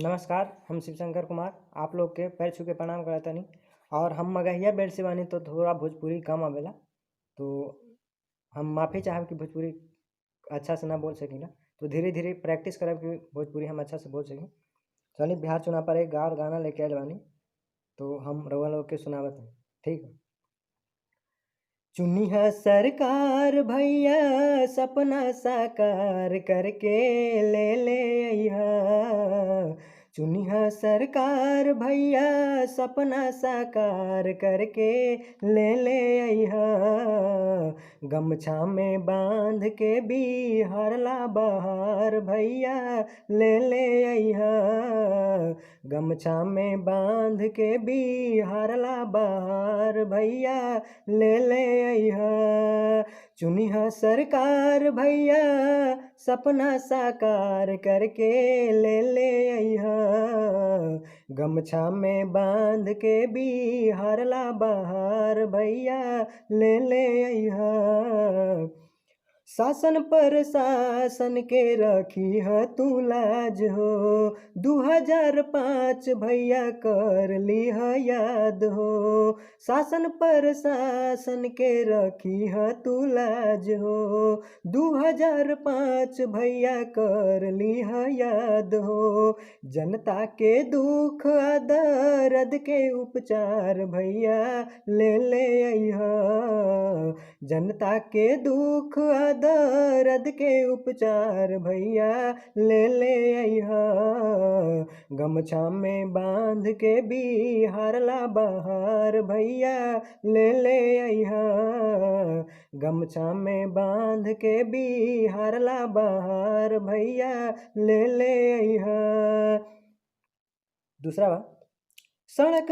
नमस्कार, हम शिवशंकर कुमार आप लोग के पैर छू के प्रणाम करतानी। और हम मगहिया बेल्ट से बानी तो थोड़ा भोजपुरी कम आवेला, तो हम माफ़ी चाहब कि भोजपुरी अच्छा से ना बोल सकीला। तो धीरे धीरे प्रैक्टिस करब कि भोजपुरी हम अच्छा से बोल सकी। चलिए बिहार चुनाव पर एक गाना लेके आयल बानी, तो हम रउआ लोग के सुनावत हूँ। ठीक है। चुनिहा सरकार भैया सपना साकार करके ले अइहा। चुनिहा सरकार भैया सपना साकार करके ले अइहा। गमछा में बांध के बिहारला बहार भैया ले अइहा। गमछा में बांध के बिहारला बहार भैया ले अइहा। चुनिहा सरकार भैया सपना साकार करके ले अइहा। गमछा में बांध के बिहारला बहार भैया ले अइहा। शासन पर शासन के रखी है तू लाज हो। 2005 भैया कर ली है याद हो। शासन पर शासन के रखी है तू लाज हो। 2005 भैया कर ली है याद हो। जनता के दुख दर्द के उपचार भैया ले अइहा। जनता के दुख दर्द के उपचार भैया ले अइहा। गमछा में बांध के बिहारला बहार भैया ले अइहा। गमछा में बांध के बिहारला बहार भैया ले अइहा। दूसरा बा, सड़क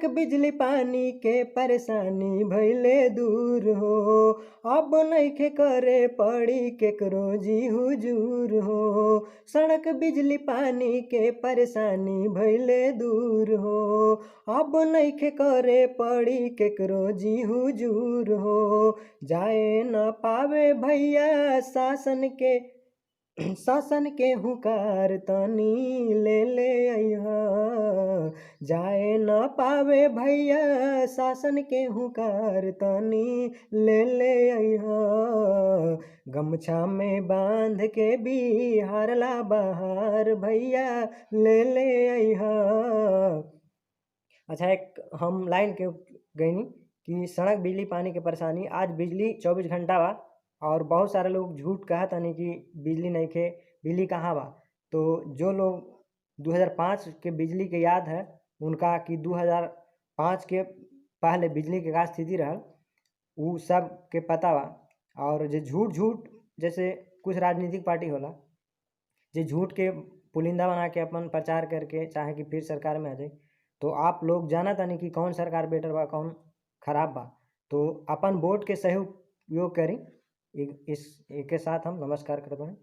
बिजली पानी के परेशानी भइले दूर हो। अब नइखे करे पड़ी केकरो जी हुजूर हो। सड़क बिजली पानी के परेशानी भइले दूर हो। अब नइखे करे पड़ी केकरो जी हुजूर हो। जाए न पावे भैया शासन के हुकार तनी ले अइहा। जाए न पावे भैया शासन के हुकार तनी ले अइहा। गमछा में बांध के बिहारला बहार भैया ले अइहा। अच्छा, एक हम लाइन के गईनी कि सड़क बिजली पानी के परेशानी। आज बिजली 24 घंटा बा और बहुत सारे लोग झूठ कहत तानी कि बिजली नइखे, बिजली कहाँ बा। तो जो लोग 2005 के बिजली के याद है उनका कि 2005 के पहले बिजली के का स्थिति रहल उ सब के पता बा। और जे झूठ जैसे कुछ राजनीतिक पार्टी होला जे झूठ के पुलिंदा बना के अपन प्रचार करके चाहे कि फिर सरकार में आ जाए। तो आप लोग जाना तानी कि कौन सरकार बेटर बा कौन खराब बा। तो अपन वोट के सही उपयोग करी। इस के साथ हम नमस्कार करते हैं।